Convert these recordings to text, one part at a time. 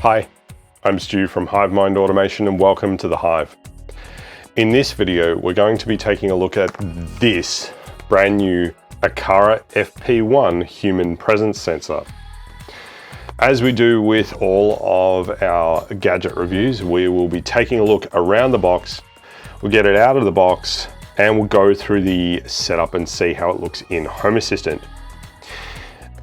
Hi, I'm Stu from HiveMind Automation and welcome to the Hive. In this video, we're going to be taking a look at this brand new Aqara FP1 human presence sensor. As we do with all of our gadget reviews, we will be taking a look around the box, we'll get it out of the box, and we'll go through the setup and see how it looks in Home Assistant.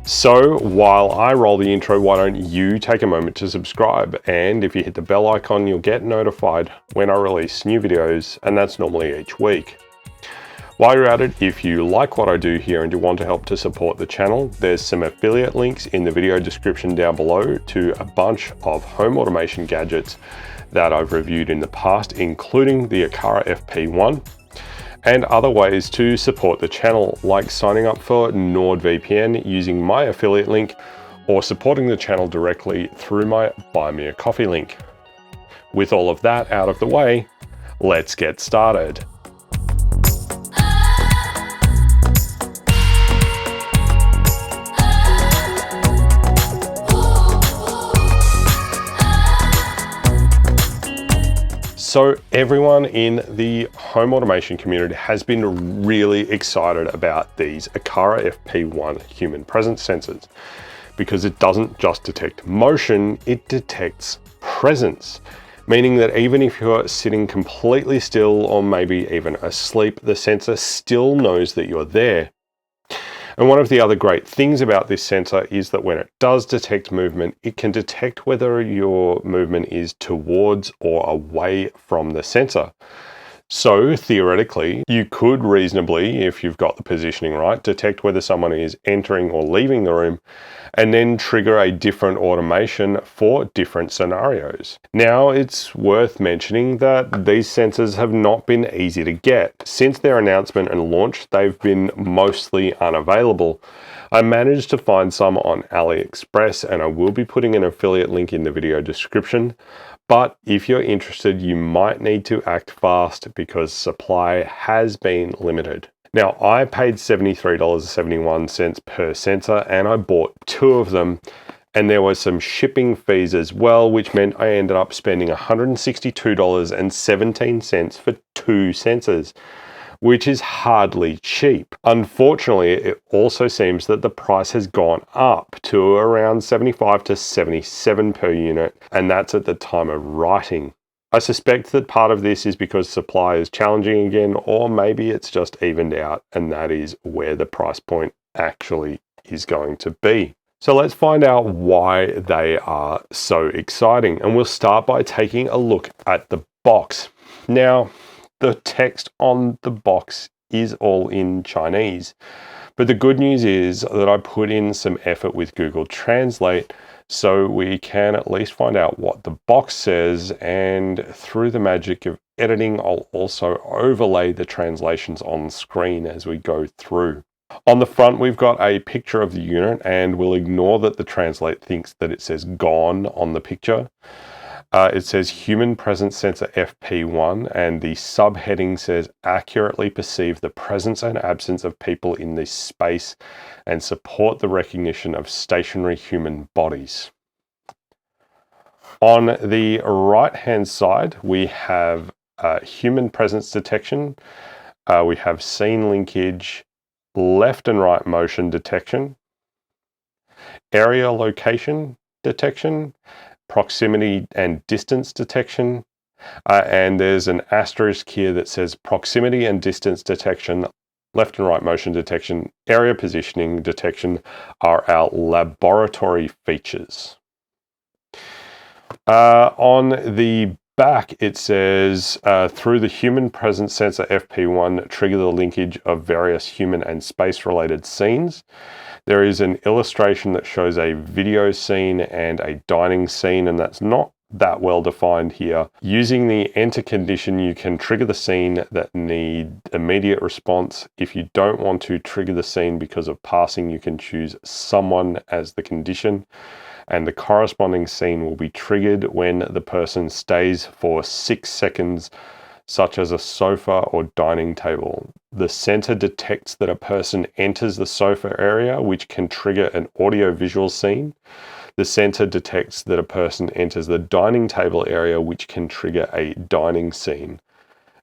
So while I roll the intro, why don't you take a moment to subscribe, and if you hit the bell icon, you'll get notified when I release new videos, and that's normally each week. While you're at it, if you like what I do here and you want to help to support the channel, there's some affiliate links in the video description down below to a bunch of home automation gadgets that I've reviewed in the past, including the Aqara FP1. And other ways to support the channel, like signing up for NordVPN using my affiliate link, or supporting the channel directly through my Buy Me a Coffee link. With all of that out of the way, let's get started. So everyone in the home automation community has been really excited about these Aqara FP1 human presence sensors because it doesn't just detect motion, it detects presence. Meaning that even if you're sitting completely still or maybe even asleep, the sensor still knows that you're there. And one of the other great things about this sensor is that when it does detect movement, it can detect whether your movement is towards or away from the sensor. So theoretically, you could reasonably, if you've got the positioning right, detect whether someone is entering or leaving the room, and then trigger a different automation for different scenarios. Now, it's worth mentioning that these sensors have not been easy to get. Since their announcement and launch, they've been mostly unavailable. I managed to find some on AliExpress, and I will be putting an affiliate link in the video description. But if you're interested, you might need to act fast because supply has been limited. Now, I paid $73.71 per sensor and I bought 2 of them, and there were some shipping fees as well, which meant I ended up spending $162.17 for 2 sensors, which is hardly cheap. Unfortunately, it also seems that the price has gone up to around $75 to $77 per unit, and that's at the time of writing. I suspect that part of this is because supply is challenging again, or maybe it's just evened out, and that is where the price point actually is going to be. So let's find out why they are so exciting, and we'll start by taking a look at the box. Now, the text on the box is all in Chinese, but the good news is that I put in some effort with Google Translate so we can at least find out what the box says, and through the magic of editing, I'll also overlay the translations on screen as we go through. On the front, we've got a picture of the unit, and we'll ignore that the Translate thinks that it says gone on the picture. It says Human Presence Sensor FP1, and the subheading says accurately perceive the presence and absence of people in this space and support the recognition of stationary human bodies. On the right hand side, we have human presence detection, we have scene linkage, left and right motion detection, area location detection, proximity and distance detection, and there's an asterisk here that says proximity and distance detection, left and right motion detection, area positioning detection are our laboratory features. On the back, it says, through the Human Presence Sensor FP1, trigger the linkage of various human and space-related scenes. There is an illustration that shows a video scene and a dining scene, and that's not that well defined here. Using the enter condition, you can trigger the scene that need immediate response. If you don't want to trigger the scene because of passing, you can choose someone as the condition, and the corresponding scene will be triggered when the person stays for 6 seconds, such as a sofa or dining table. The sensor detects that a person enters the sofa area, which can trigger an audio-visual scene. The sensor detects that a person enters the dining table area, which can trigger a dining scene.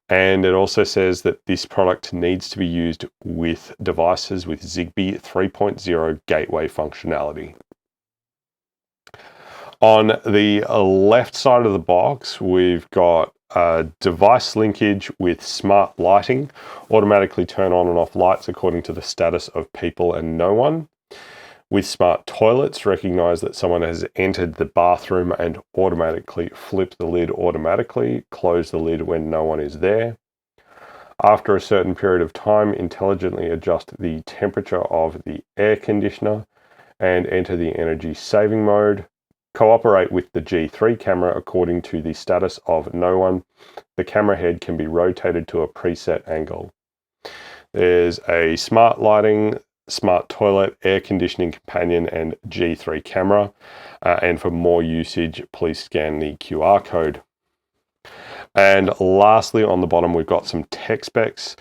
And it also says that this product needs to be used with devices with Zigbee 3.0 gateway functionality. On the left side of the box, we've got device linkage with smart lighting, automatically turn on and off lights according to the status of people and no one. With smart toilets, recognize that someone has entered the bathroom and automatically flip the lid automatically, close the lid when no one is there. After a certain period of time, intelligently adjust the temperature of the air conditioner and enter the energy saving mode. Cooperate with the G3 camera according to the status of no one. The camera head can be rotated to a preset angle. There's a smart lighting, smart toilet, air conditioning companion, and G3 camera. And for more usage, please scan the QR code. And lastly, on the bottom, we've got some tech specs.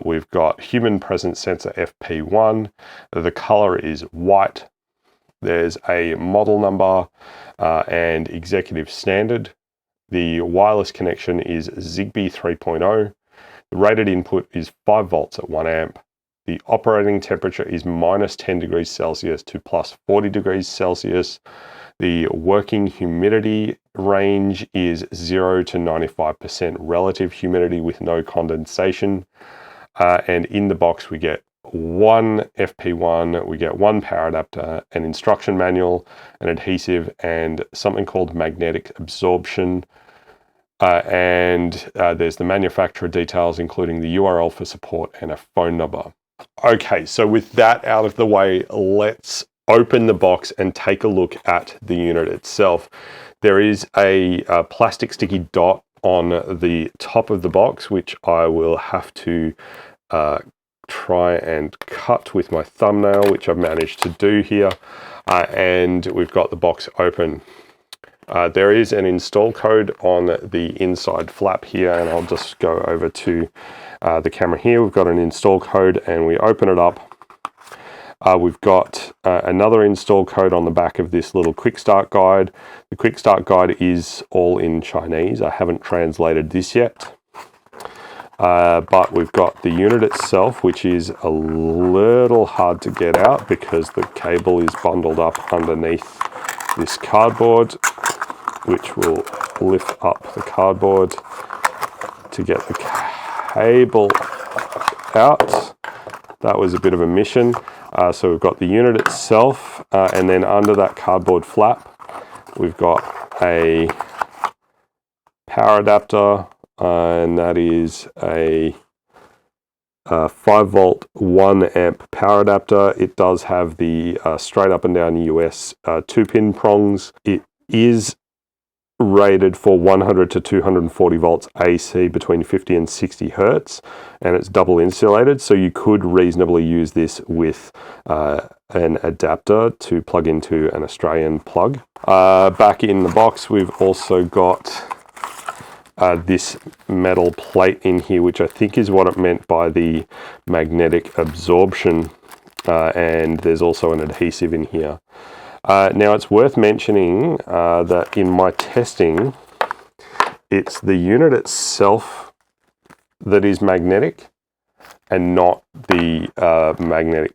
We've got human presence sensor FP1. The color is white. There's a model number and executive standard. The wireless connection is Zigbee 3.0. The rated input is 5 volts at 1 amp. The operating temperature is -10 degrees Celsius to +40 degrees Celsius. The working humidity range is 0 to 95% relative humidity with no condensation. And in the box, we get one FP1, we get one power adapter, an instruction manual, an adhesive, and something called magnetic absorption. And there's the manufacturer details, including the URL for support and a phone number. Okay, so with that out of the way, let's open the box and take a look at the unit itself. There is a plastic sticky dot on the top of the box, which I will have to try and cut with my thumbnail, which I've managed to do here. And we've got the box open. There is an install code on the inside flap here, and I'll just go over to the camera here. We've got an install code, and we open it up. We've got another install code on the back of this little quick start guide. The quick start guide is all in Chinese. I haven't translated this yet. But we've got the unit itself, which is a little hard to get out because the cable is bundled up underneath this cardboard, which will lift up the cardboard to get the cable out. That was a bit of a mission. So we've got the unit itself, and then under that cardboard flap, we've got a power adapter, and that is a 5 volt 1 amp power adapter. It does have the straight up and down US 2-pin prongs. It is rated for 100 to 240 volts AC between 50 and 60 hertz, and it's double insulated, so you could reasonably use this with an adapter to plug into an Australian plug. Back in the box, we've also got this metal plate in here, which I think is what it meant by the magnetic absorption, and there's also an adhesive in here. Now, it's worth mentioning that in my testing, it's the unit itself that is magnetic, and not the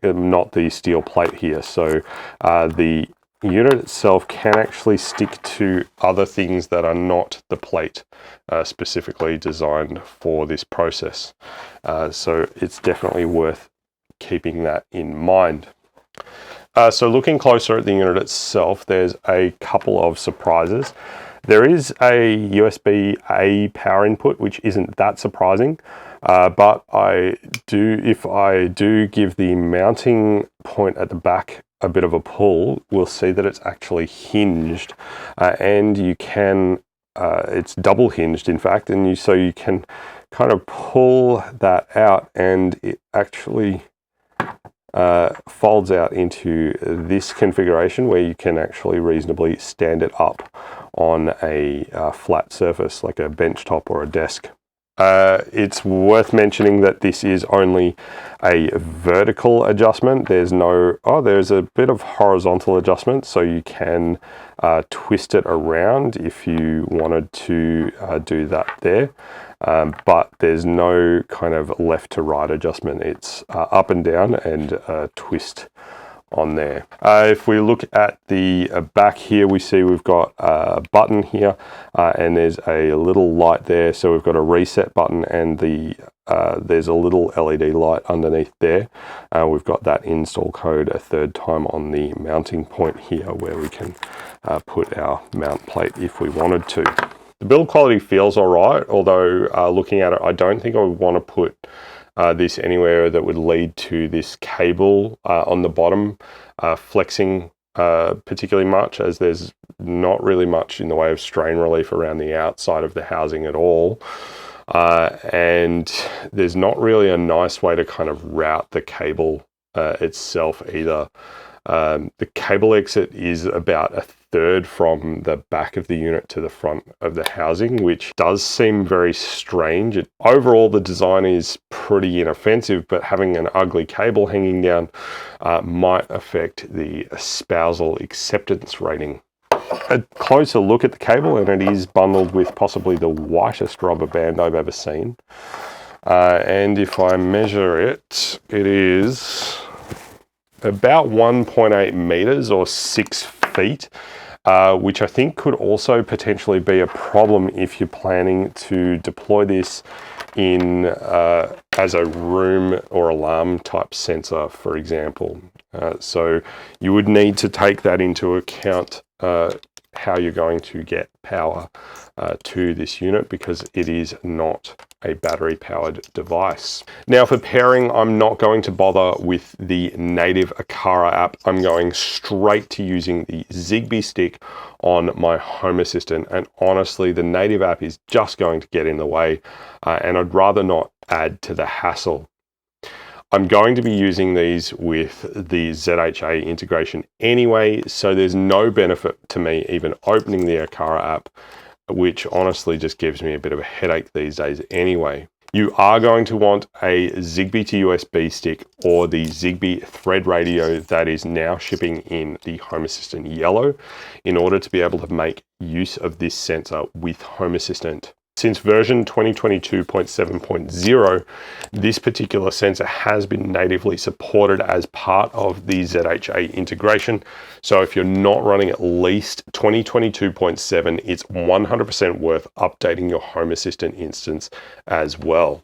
not the steel plate here. So the unit itself can actually stick to other things that are not the plate specifically designed for this process. So it's definitely worth keeping that in mind. So looking closer at the unit itself, there's a couple of surprises. There is a USB-A power input, which isn't that surprising, but if I do give the mounting point at the back a bit of a pull, we'll see that it's actually hinged, and you can, it's double hinged in fact, and so you can kind of pull that out, and it actually folds out into this configuration where you can actually reasonably stand it up on a flat surface like a bench top or a desk. It's worth mentioning that this is only a vertical adjustment. There's a bit of horizontal adjustment, so you can twist it around if you wanted to do that there. But there's no kind of left to right adjustment. It's up and down and twist on there. If we look at the back here, we see we've got a button here and there's a little light there. So we've got a reset button and there's a little LED light underneath there. We've got that install code a third time on the mounting point here where we can put our mount plate if we wanted to. The build quality feels all right, although looking at it, I don't think I would want to put this anywhere that would lead to this cable on the bottom flexing particularly much, as there's not really much in the way of strain relief around the outside of the housing at all. And there's not really a nice way to kind of route the cable itself either. The cable exit is about a third from the back of the unit to the front of the housing, which does seem very strange. Overall, the design is pretty inoffensive, but having an ugly cable hanging down might affect the spousal acceptance rating. A closer look at the cable, and it is bundled with possibly the whitest rubber band I've ever seen. And if I measure it, it is about 1.8 meters or 6 feet, which I think could also potentially be a problem if you're planning to deploy this in as a room or alarm type sensor, for example. So you would need to take that into account how you're going to get power to this unit, because it is not a battery powered device. Now for pairing, I'm not going to bother with the native Aqara app. I'm going straight to using the Zigbee stick on my Home Assistant, and honestly the native app is just going to get in the way and I'd rather not add to the hassle. I'm going to be using these with the ZHA integration anyway, so there's no benefit to me even opening the Aqara app, which honestly just gives me a bit of a headache these days anyway. You are going to want a Zigbee to USB stick or the Zigbee Thread radio that is now shipping in the Home Assistant Yellow in order to be able to make use of this sensor with Home Assistant. Since version 2022.7.0, this particular sensor has been natively supported as part of the ZHA integration. So if you're not running at least 2022.7, it's 100% worth updating your Home Assistant instance as well.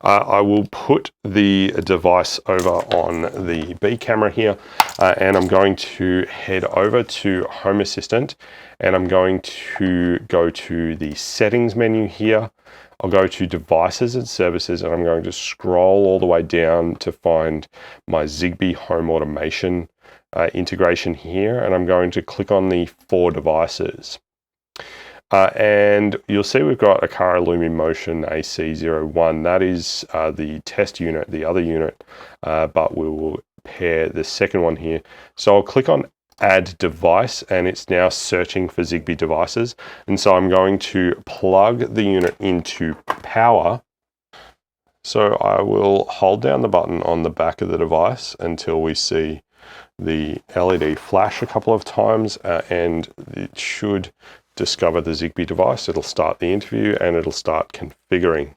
I will put the device over on the B camera here, and I'm going to head over to Home Assistant, and I'm going to go to the settings menu here. I'll go to devices and services, and I'm going to scroll all the way down to find my Zigbee home automation integration here, and I'm going to click on the 4 devices. And you'll see we've got Aqara LumiMotion AC01. That is the test unit, the other unit, but we will pair the second one here. So I'll click on Add Device, and it's now searching for Zigbee devices. And so I'm going to plug the unit into power. So I will hold down the button on the back of the device until we see the LED flash a couple of times, and it should discover the Zigbee device. It'll start the interview and it'll start configuring.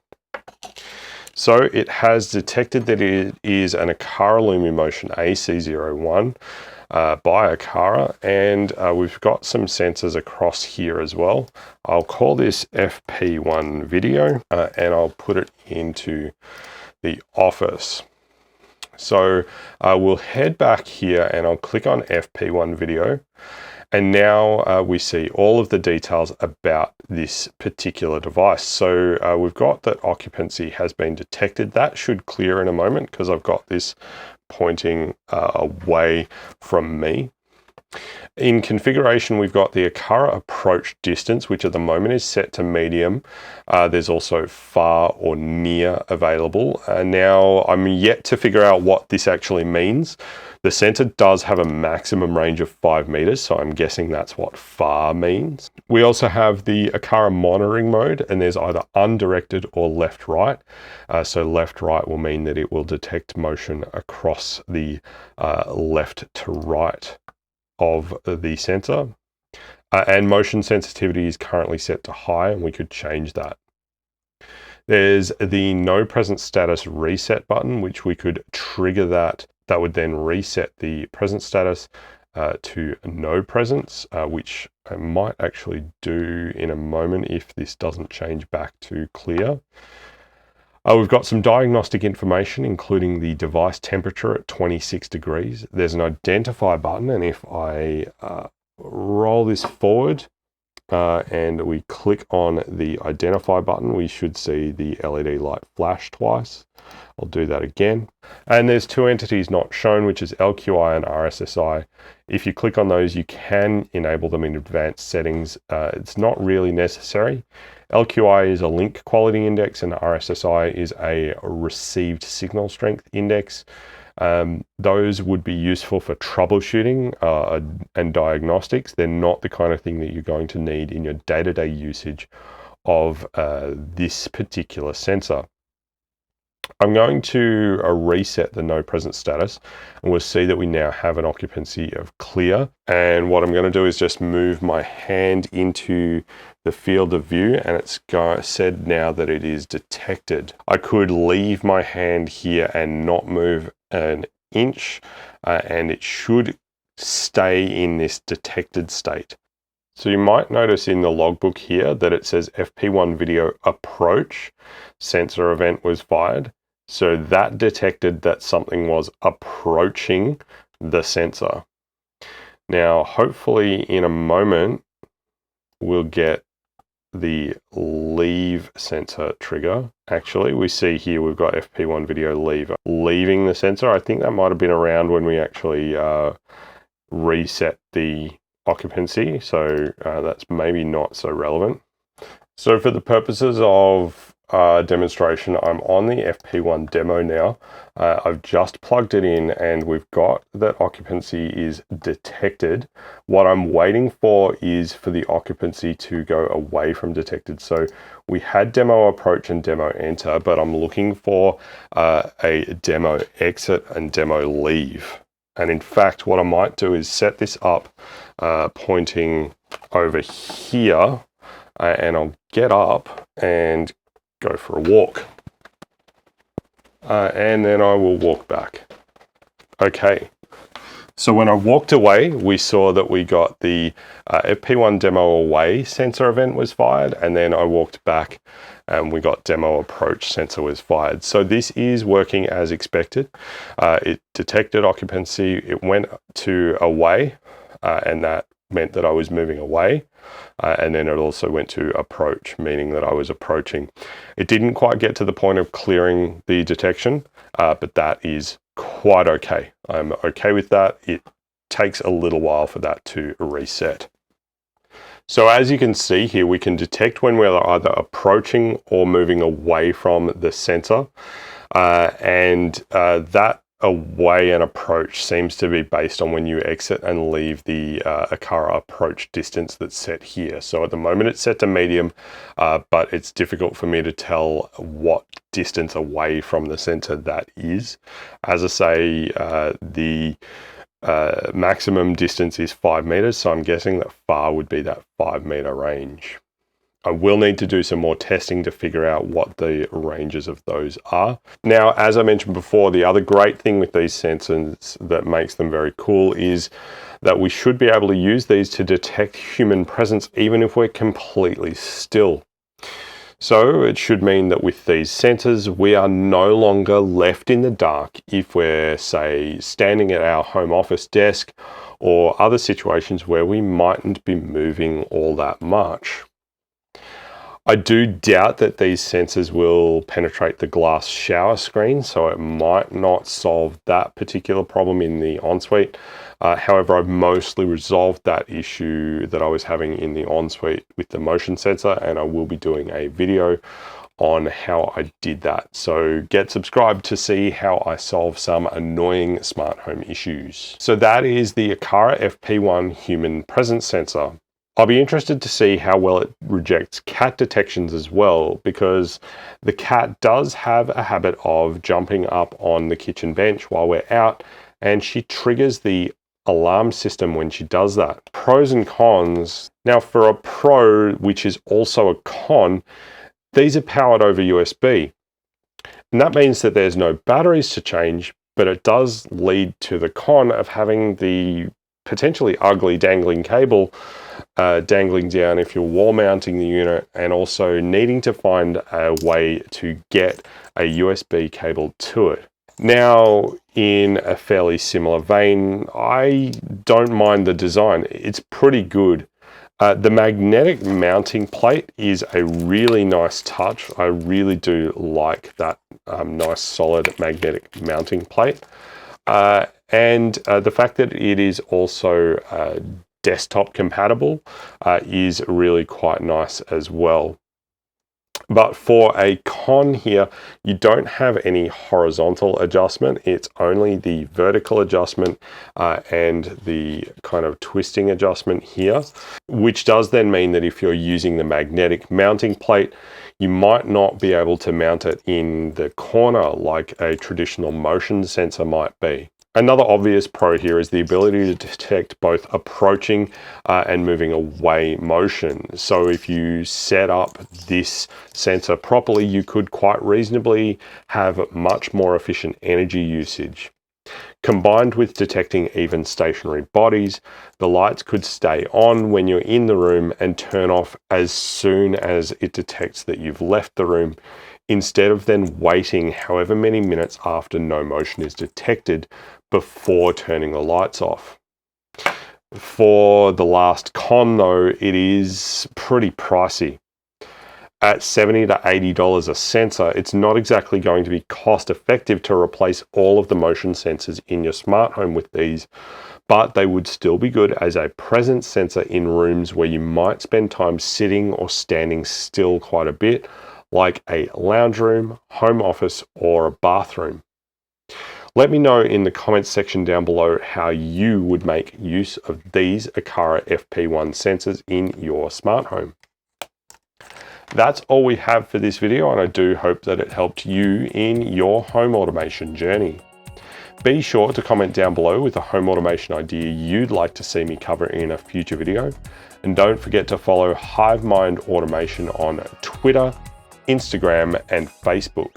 So it has detected that it is an Aqara LumiMotion AC01 by Aqara, and we've got some sensors across here as well. I'll call this FP1 video and I'll put it into the office. So we'll head back here and I'll click on FP1 video. And now we see all of the details about this particular device. So we've got that occupancy has been detected. That should clear in a moment because I've got this pointing away from me. In configuration, we've got the Aqara approach distance, which at the moment is set to medium. There's also far or near available. Now, I'm yet to figure out what this actually means. The sensor does have a maximum range of 5 meters, so I'm guessing that's what far means. We also have the Aqara monitoring mode, and there's either undirected or left-right. So left-right will mean that it will detect motion across the left to right of the sensor, and motion sensitivity is currently set to high, and we could change that. There's the no presence status reset button, which we could trigger that. That would then reset the presence status to no presence, which I might actually do in a moment if this doesn't change back to clear. We've got some diagnostic information, including the device temperature at 26 degrees. There's an identify button, and if I roll this forward and we click on the identify button, we should see the LED light flash twice. I'll do that again. And there's two entities not shown, which is LQI and RSSI. If you click on those, you can enable them in advanced settings. It's not really necessary. LQI is a link quality index, and RSSI is a received signal strength index. Those would be useful for troubleshooting and diagnostics. They're not the kind of thing that you're going to need in your day-to-day usage of this particular sensor. I'm going to reset the no presence status, and we'll see that we now have an occupancy of clear. And what I'm going to do is just move my hand into the field of view, and it's said now that it is detected. I could leave my hand here and not move an inch, and it should stay in this detected state. So you might notice in the logbook here that it says FP1 video approach sensor event was fired. So that detected that something was approaching the sensor. Now, hopefully in a moment, we'll get the leave sensor trigger. Actually, we see here we've got FP1 video leaving the sensor. I think that might have been around when we actually reset the occupancy. So that's maybe not so relevant. So for the purposes of demonstration, I'm on the FP1 demo now. I've just plugged it in, and we've got that occupancy is detected. What I'm waiting for is for the occupancy to go away from detected. So we had demo approach and demo enter, but I'm looking for a demo exit and demo leave. And in fact, what I might do is set this up pointing over here, and I'll get up and go for a walk. And then I will walk back. Okay. So when I walked away, we saw that we got the FP1 demo away sensor event was fired, and then I walked back and we got demo approach sensor was fired. So this is working as expected. It detected occupancy, it went to away, and that meant that I was moving away. And then it also went to approach, meaning that I was approaching. It didn't quite get to the point of clearing the detection, but that is quite okay. I'm okay with that. It takes a little while for that to reset. So as you can see here, we can detect when we're either approaching or moving away from the sensor. That away and approach seems to be based on when you exit and leave the Aqara approach distance that's set here. So at the moment it's set to medium, but it's difficult for me to tell what distance away from the sensor that is. As I say, the maximum distance is 5 meters, so I'm guessing that far would be that 5 meter range. I will need to do some more testing to figure out what the ranges of those are. Now, as I mentioned before, the other great thing with these sensors that makes them very cool is that we should be able to use these to detect human presence even if we're completely still. So it should mean that with these sensors, we are no longer left in the dark if we're, say, standing at our home office desk or other situations where we mightn't be moving all that much. I do doubt that these sensors will penetrate the glass shower screen, so it might not solve that particular problem in the ensuite. However, I've mostly resolved that issue that I was having in the ensuite with the motion sensor, and I will be doing a video on how I did that. So get subscribed to see how I solve some annoying smart home issues. So that is the Aqara FP1 human presence sensor. I'll be interested to see how well it rejects cat detections as well, because the cat does have a habit of jumping up on the kitchen bench while we're out, and she triggers the alarm system when she does that. Pros and cons. Now for a pro, which is also a con, these are powered over USB. And that means that there's no batteries to change, but it does lead to the con of having the potentially ugly dangling cable dangling down if you're wall mounting the unit, and also needing to find a way to get a USB cable to it. Now, in a fairly similar vein, I don't mind the design. It's pretty good. The magnetic mounting plate is a really nice touch. I really do like that nice solid magnetic mounting plate. And the fact that it is also desktop compatible is really quite nice as well. But for a con here, you don't have any horizontal adjustment. It's only the vertical adjustment and the kind of twisting adjustment here, which does then mean that if you're using the magnetic mounting plate, you might not be able to mount it in the corner like a traditional motion sensor might be. Another obvious pro here is the ability to detect both approaching and moving away motion. So if you set up this sensor properly, you could quite reasonably have much more efficient energy usage. Combined with detecting even stationary bodies, the lights could stay on when you're in the room and turn off as soon as it detects that you've left the room, instead of then waiting however many minutes after no motion is detected before turning the lights off. For the last con though, it is pretty pricey. At $70 to $80 a sensor, it's not exactly going to be cost effective to replace all of the motion sensors in your smart home with these, but they would still be good as a presence sensor in rooms where you might spend time sitting or standing still quite a bit, like a lounge room, home office, or a bathroom. Let me know in the comments section down below how you would make use of these Aqara FP1 sensors in your smart home. That's all we have for this video, and I do hope that it helped you in your home automation journey. Be sure to comment down below with a home automation idea you'd like to see me cover in a future video. And don't forget to follow HiveMind Automation on Twitter, Instagram, and Facebook.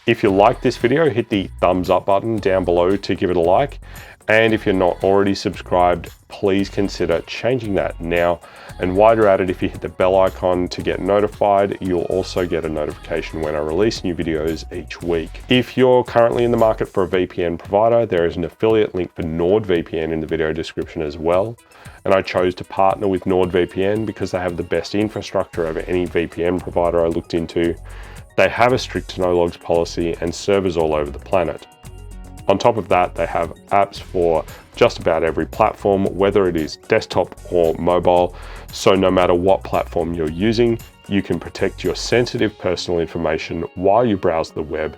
If you like this video, hit the thumbs up button down below to give it a like. And if you're not already subscribed, please consider changing that now. And while you're at it, if you hit the bell icon to get notified, you'll also get a notification when I release new videos each week. If you're currently in the market for a VPN provider, there is an affiliate link for NordVPN in the video description as well. And I chose to partner with NordVPN because they have the best infrastructure over any VPN provider I looked into. They have a strict no-logs policy and servers all over the planet. On top of that, they have apps for just about every platform, whether it is desktop or mobile. So no matter what platform you're using, you can protect your sensitive personal information while you browse the web,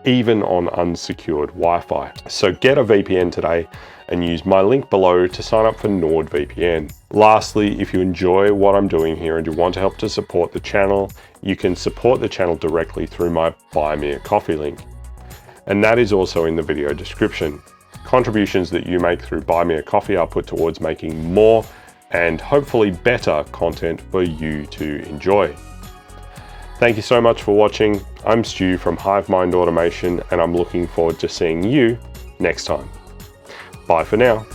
even on unsecured Wi-Fi. So get a VPN today and use my link below to sign up for NordVPN. Lastly, if you enjoy what I'm doing here and you want to help to support the channel, you can support the channel directly through my Buy Me a Coffee link. And that is also in the video description. Contributions that you make through Buy Me a Coffee are put towards making more and hopefully better content for you to enjoy. Thank you so much for watching. I'm Stu from HiveMind Automation, and I'm looking forward to seeing you next time. Bye for now.